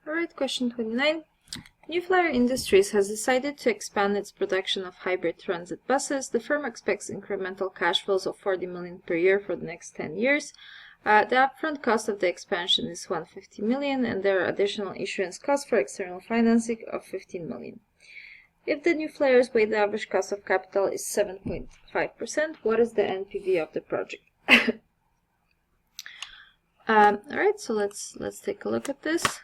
Alright, question 29. New Flyer Industries has decided to expand its production of hybrid transit buses. The firm expects incremental cash flows of 40 million per year for the next 10 years. The upfront cost of the expansion is 150 million, and there are additional issuance costs for external financing of 15 million. If the New Flyer's weighted average cost of capital is 7.5%, what is the NPV of the project? Alright, so let's take a look at this.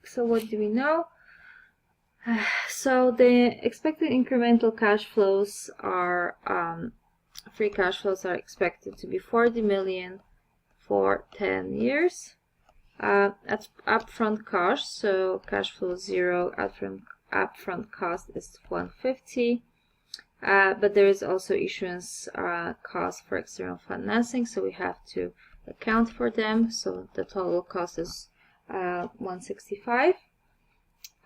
So what do we know? So the expected incremental cash flows are, free cash flows are expected to be 40 million for 10 years. At upfront cost, so cash flow 0, upfront cost is 150. But there is also issuance cost for external financing, so we have to account for them. So the total cost is 165.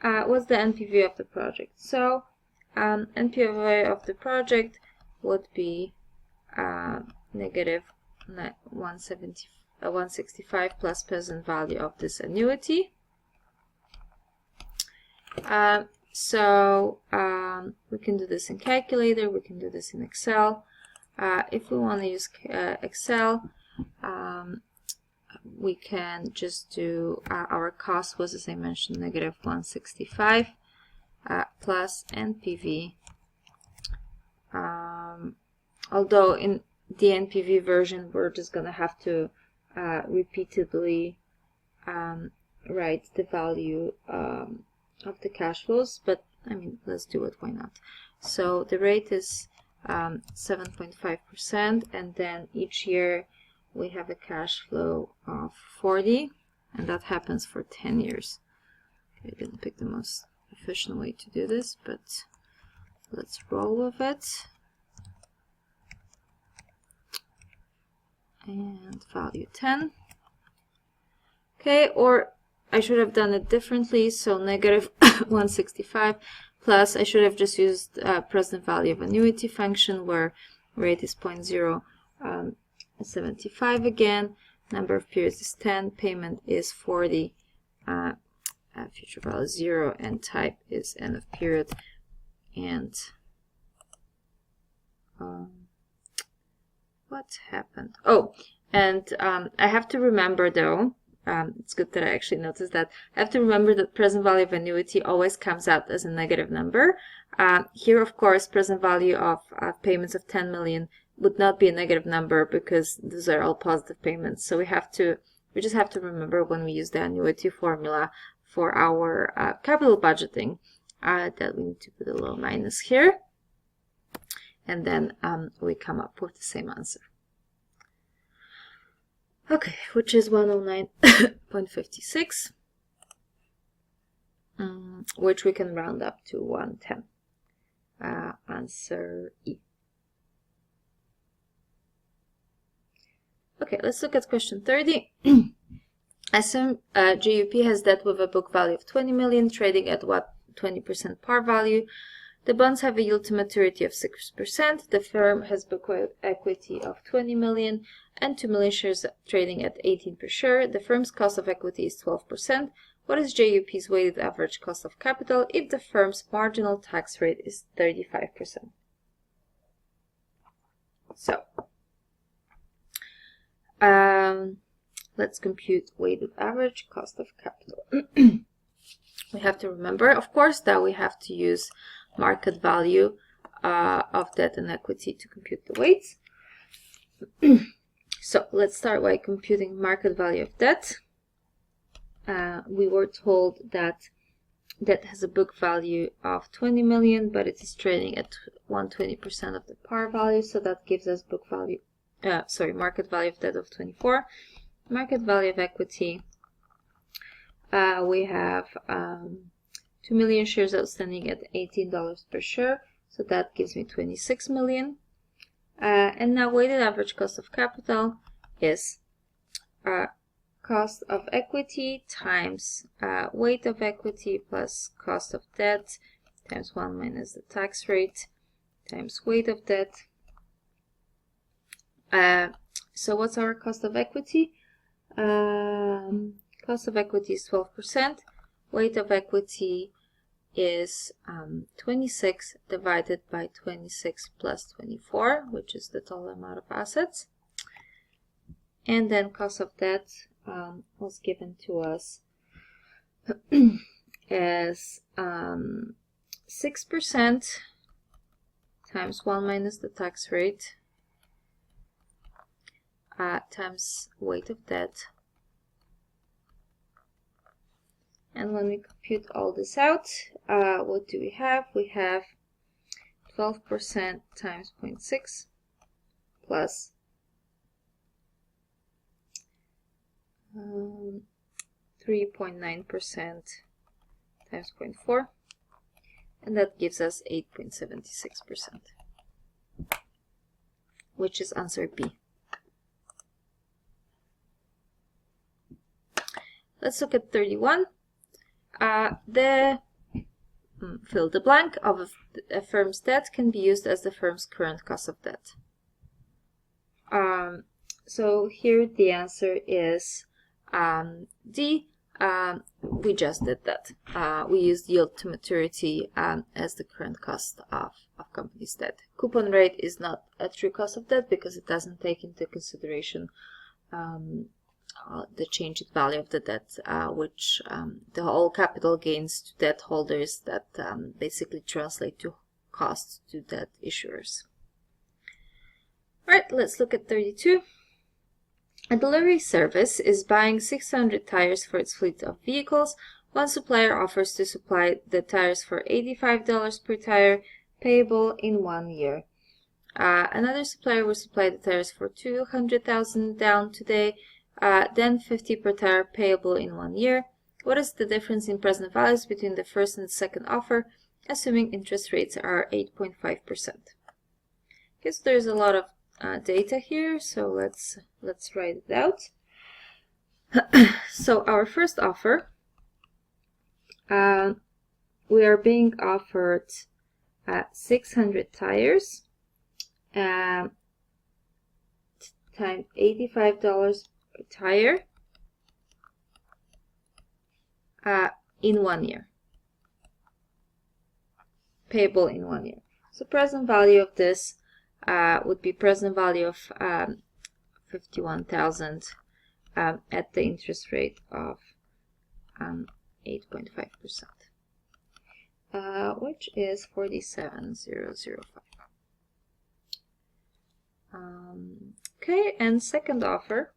What's the NPV of the project? So NPV of the project would be negative 165 plus present value of this annuity. So we can do this in calculator, we can do this in Excel. If we want to use Excel, we can just do our cost was, as I mentioned, negative 165 plus NPV. Although in the NPV version, we're just going to have to repeatedly write the value of the cash flows, but I mean, let's do it, why not? So the rate is 7.5%, and then each year we have a cash flow of 40, and that happens for 10 years. Okay, I didn't pick the most efficient way to do this, but let's roll with it. And value 10. Okay, or I should have done it differently, so negative 165 plus, I should have just used present value of annuity function, where rate is 0.075 again, number of periods is 10, payment is 40, future value 0, and type is end of period. And what happened? Oh, and I have to remember though, it's good that I actually noticed that. I have to remember that present value of annuity always comes out as a negative number. Here, of course, present value of payments of 10 million would not be a negative number because these are all positive payments. So we just have to remember when we use the annuity formula for our capital budgeting that we need to put a little minus here, and then we come up with the same answer. Okay, which is 109.56, which we can round up to 110. Answer E. Okay, let's look at question 30. Assume GUP has debt with a book value of 20 million, trading at what 20% par value. The bonds have a yield to maturity of 6%. The firm has book equity of 20 million and 2 million shares trading at 18 per share. The firm's cost of equity is 12%. What is JUP's weighted average cost of capital if the firm's marginal tax rate is 35%? So, let's compute weighted average cost of capital. We have to remember, of course, that we have to use market value of debt and equity to compute the weights. So let's start by computing market value of debt. We were told that debt has a book value of 20 million, but it is trading at 120% of the par value, so that gives us book value, market value of debt of 24. Market value of equity, we have 2 million shares outstanding at $18 per share, so that gives me 26 million. And now weighted average cost of capital is cost of equity times weight of equity plus cost of debt times 1 minus the tax rate times weight of debt. So what's our cost of equity? Cost of equity is 12%. Weight of equity is 26 divided by 26 plus 24, which is the total amount of assets. And then cost of debt was given to us as 6% times 1 minus the tax rate times weight of debt. And when we compute all this out, what do we have? We have 12% times 0.6 plus 3.9% times 0.4, and that gives us 8.76%, which is answer B. Let's look at 31. The fill the blank of a firm's debt can be used as the firm's current cost of debt. So here the answer is D. We just did that. We used yield to maturity as the current cost of company's debt. Coupon rate is not a true cost of debt because it doesn't take into consideration the change in value of the debt, which the whole capital gains to debt holders that basically translate to costs to debt issuers. Alright, let's look at 32. A delivery service is buying 600 tires for its fleet of vehicles. One supplier offers to supply the tires for $85 per tire, payable in 1 year. Another supplier will supply the tires for $200,000 down today, then $50 per tire, payable in 1 year. What is the difference in present values between the first and second offer, assuming interest rates are 8.5%? Okay, so there's a lot of data here, so let's write it out. So our first offer, we are being offered 600 tires times $85 per tire in 1 year, payable in 1 year. So present value of this would be present value of 51,000 at the interest rate of 8.5%, which is 47,005. Okay, and second offer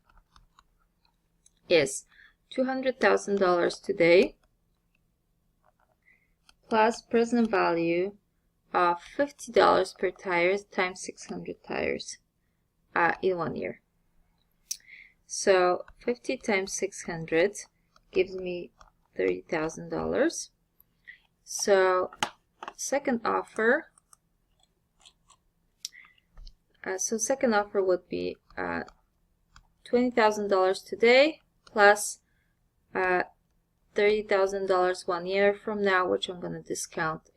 is $200,000 today plus present value of $50 per tire times 600 tires in 1 year. So 50 times 600 gives me $30,000. So second offer. Second offer would be $20,000 today plus $30,000 1 year from now, which I'm going to discount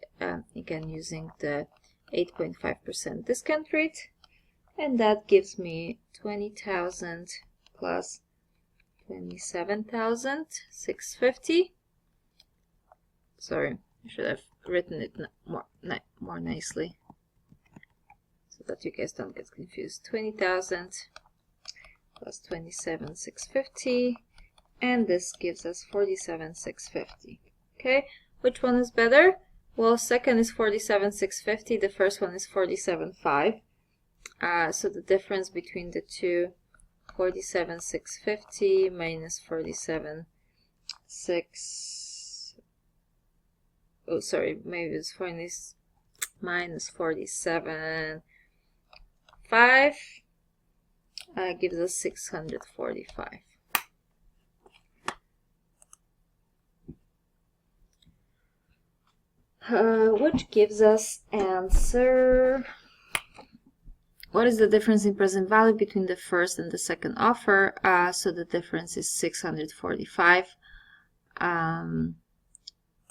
again using the 8.5% discount rate, and that gives me 20,000 plus 27,650. Sorry, I should have written it more nicely so that you guys don't get confused. 20,000 plus 27,650, and this gives us 47,650. Okay, which one is better? Well, second is 47,650, the first one is 47,500. So the difference between the two, 47,650 minus 47,600. Oh, sorry, maybe it's minus 47,500 gives us 645. Which gives us answer. What is the difference in present value between the first and the second offer? So the difference is 645. I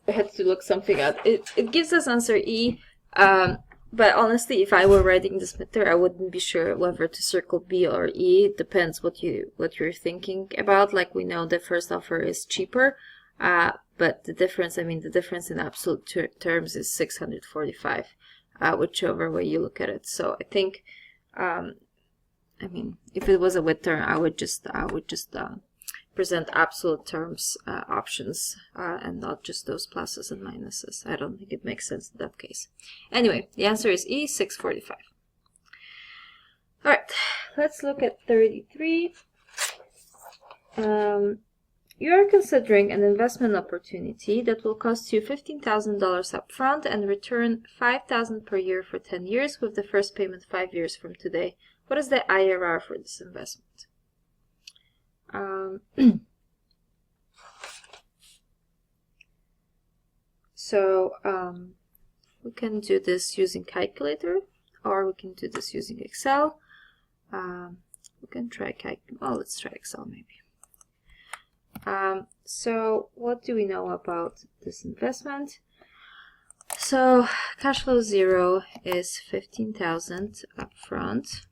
had to look something out. It gives us answer E. But honestly, if I were writing this method, I wouldn't be sure whether to circle B or E. It depends what you're thinking about. Like, we know the first offer is cheaper, but the difference in absolute terms is 645, whichever way you look at it. So I think, if it was a with term, I would just present absolute terms options and not just those pluses and minuses. I don't think it makes sense in that case. Anyway, the answer is E, 645. All right, let's look at 33. You are considering an investment opportunity that will cost you $15,000 up front and return $5,000 per year for 10 years with the first payment 5 years from today. What is the IRR for this investment? So we can do this using calculator, or we can do this using Excel. We can try let's try Excel maybe. So what do we know about this investment? So cash flow 0 is 15,000 up front.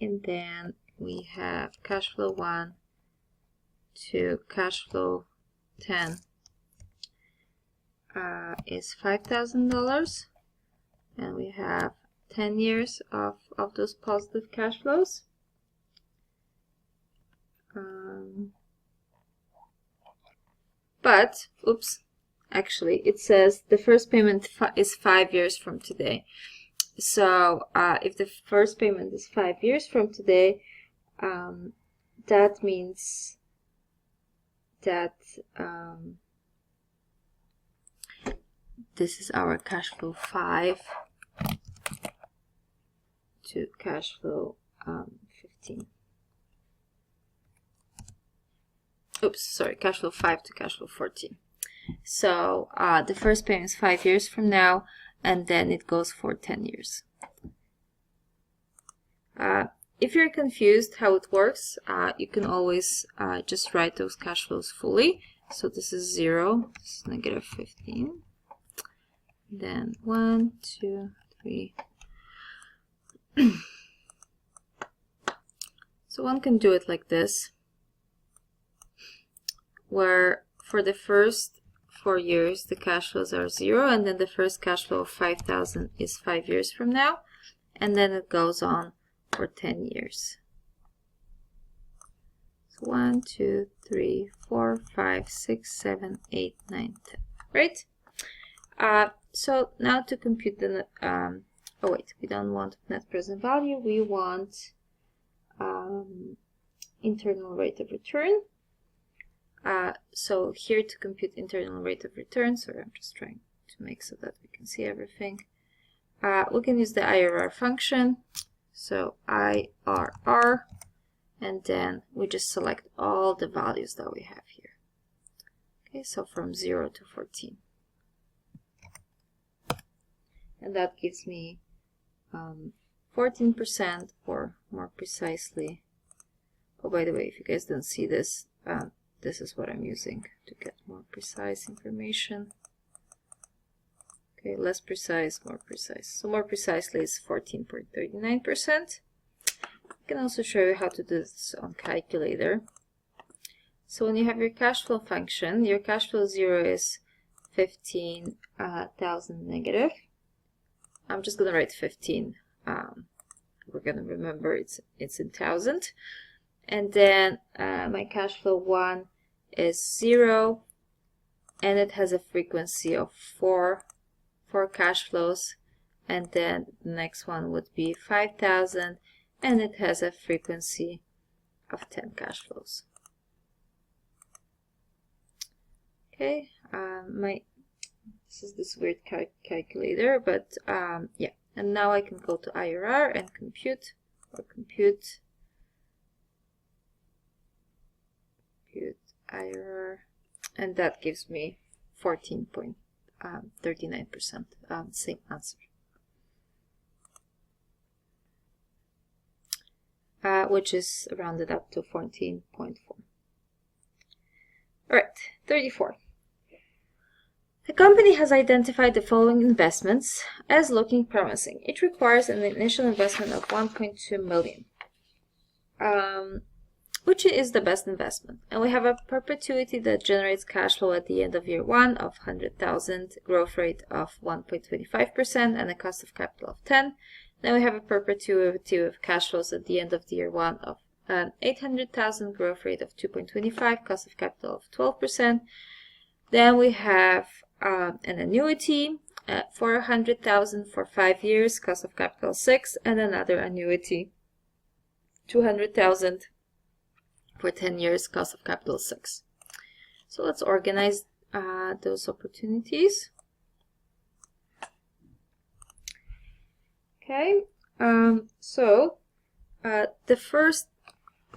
And then we have cash flow 1 to cash flow 10 is $5,000, and we have 10 years of those positive cash flows. But oops, actually it says the first payment is 5 years from today. So if the first payment is 5 years from today, that means that this is our cash flow 5 to cash flow 15. Oops, sorry, cash flow 5 to cash flow 14. So the first payment is 5 years from now, and then it goes for 10 years. If you're confused how it works, you can always just write those cash flows fully. So this is 0, this is negative 15. Then 1, 2, 3. So one can do it like this, where for the first 4 years the cash flows are 0, and then the first cash flow of 5,000 is 5 years from now, and then it goes on for 10 years. So 1, 2, 3, 4, 5, 6, 7, 8, 9, 10. Right? So now to compute the oh wait, we don't want net present value, we want internal rate of return. So here to compute internal rate of return, sorry, I'm just trying to make so that we can see everything. We can use the IRR function. So IRR, and then we just select all the values that we have here. Okay, so from 0 to 14. And that gives me 14%, or more precisely, oh, by the way, if you guys don't see this, this is what I'm using to get more precise information. Okay, less precise, more precise. So more precisely is 14.39%. I can also show you how to do this on calculator. So when you have your cash flow function, your cash flow 0 is 15,000 negative. I'm just going to write 15. We're going to remember it's in thousand. And then my cash flow 1 is 0, and it has a frequency of 4 cash flows, and then the next one would be 5,000, and it has a frequency of 10 cash flows. Okay, this is this weird calculator, but yeah, and now I can go to IRR and compute IRR, and that gives me 14.39%, same answer, which is rounded up to 14.4. All right, 34. The company has identified the following investments as looking promising. It requires an initial investment of 1.2 million, which is the best investment. And we have a perpetuity that generates cash flow at the end of year 1 of 100,000, growth rate of 1.25%, and a cost of capital of 10. Then we have a perpetuity of cash flows at the end of the year 1 of 800,000, growth rate of 2.25, cost of capital of 12%. Then we have an annuity for 100,000 for 5 years, cost of capital 6, and another annuity, 200,000 for 10 years, cost of capital 6. So let's organize those opportunities. Okay, so the first,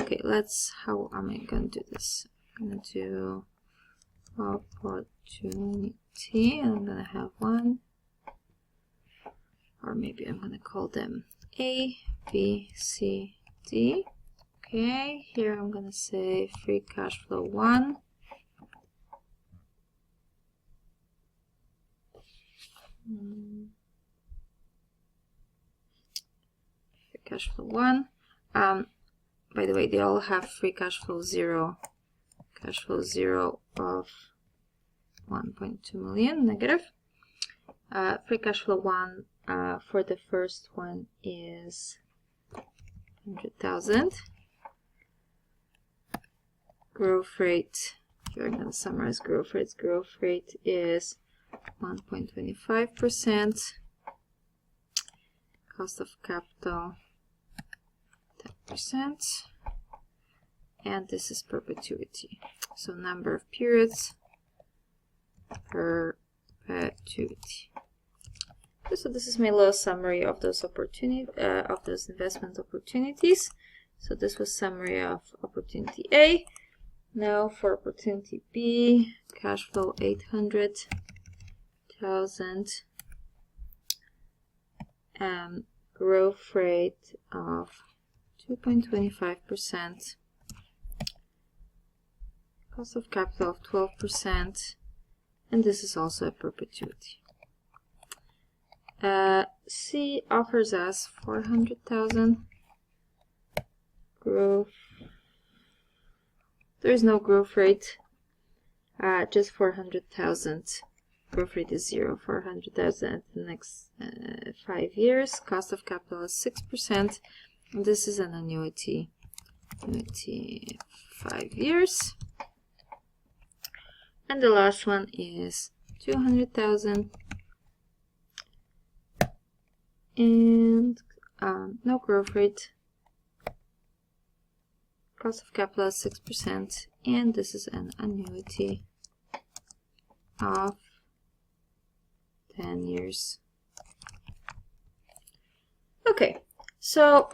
okay, how am I going to do this? I'm going to do opportunity, and I'm going to have one, or maybe I'm going to call them A, B, C, D. Okay, here I'm going to say free cash flow 1. Free cash flow 1. By the way, they all have free cash flow 0. Cash flow 0 of 1.2 million negative. Free cash flow 1 for the first one is 100,000. Growth rate, here I'm going to summarize growth rates. Growth rate is 1.25%. Cost of capital 10%. And this is perpetuity. So number of periods, perpetuity. Okay, so this is my little summary of those investment opportunities. So this was summary of opportunity A. Now for opportunity B, cash flow 800,000, growth rate of 2.25%, cost of capital of 12%, and this is also a perpetuity. C offers us 400,000 growth. There is no growth rate, just 400,000. Growth rate is 0, 400,000 at the next 5 years. Cost of capital is 6%. And this is an annuity, 5 years. And the last one is 200,000. And no growth rate. Cost of capital is 6%, and this is an annuity of 10 years. Okay, so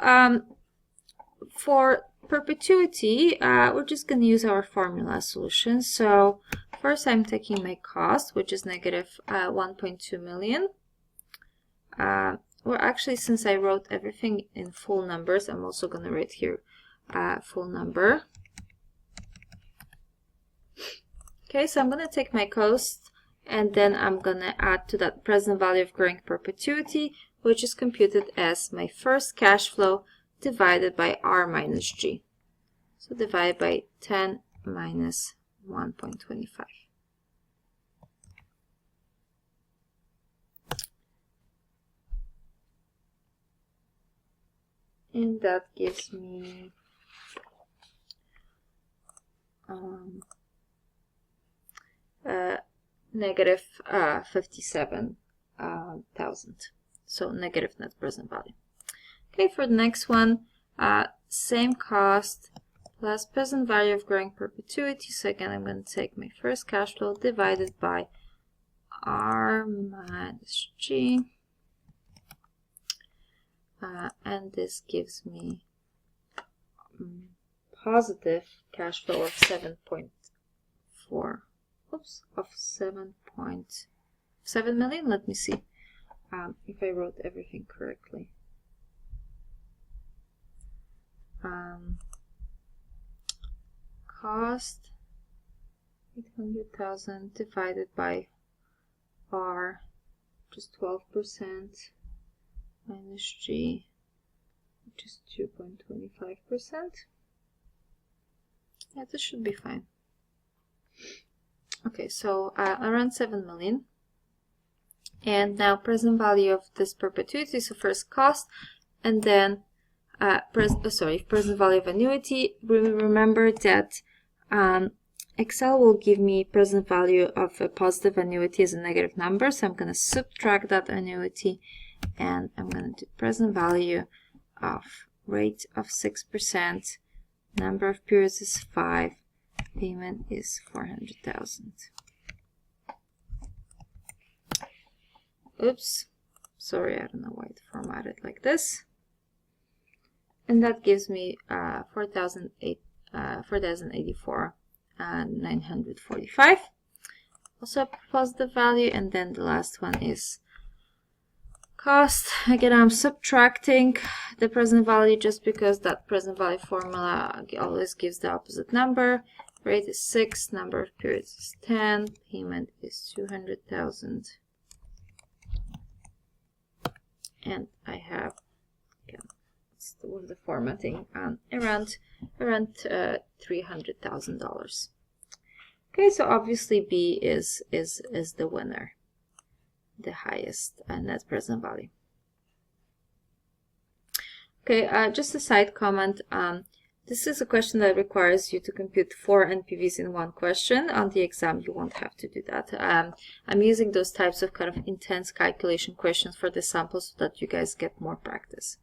for perpetuity, we're just going to use our formula solution. So first I'm taking my cost, which is negative 1.2 million. Well, actually, since I wrote everything in full numbers, I'm also going to write here full number. Okay, so I'm going to take my cost, and then I'm going to add to that present value of growing perpetuity, which is computed as my first cash flow divided by R minus G. So divide by 10 minus 1.25. And that gives me negative 57,000. So negative net present value. Okay, for the next one, same cost plus present value of growing perpetuity. So again, I'm going to take my first cash flow divided by R minus G. And this gives me positive cash flow of 7.4. Oops, of 7.7 million. Let me see if I wrote everything correctly. Cost 800,000 divided by R, which is 12%, minus G, which is 2.25%. Yeah, this should be fine. Okay, so around 7 million. And now present value of this perpetuity, so first cost, and then present value of annuity. Remember that Excel will give me present value of a positive annuity as a negative number, so I'm going to subtract that annuity, and I'm going to do present value of rate of 6%, number of periods is 5, payment is 400,000. Oops, sorry, I don't know why it formatted like this. And that gives me 4,084 and 945. Also a positive value, and then the last one is cost. Again, I'm subtracting the present value just because that present value formula always gives the opposite number. Rate is 6, number of periods is 10, payment is 200,000. And I have, again, with the formatting, around $300,000. Okay, so obviously B is the winner, the highest net present value. Okay, just a side comment. This is a question that requires you to compute 4 NPVs in one question. On the exam, you won't have to do that. I'm using those types of kind of intense calculation questions for the sample so that you guys get more practice.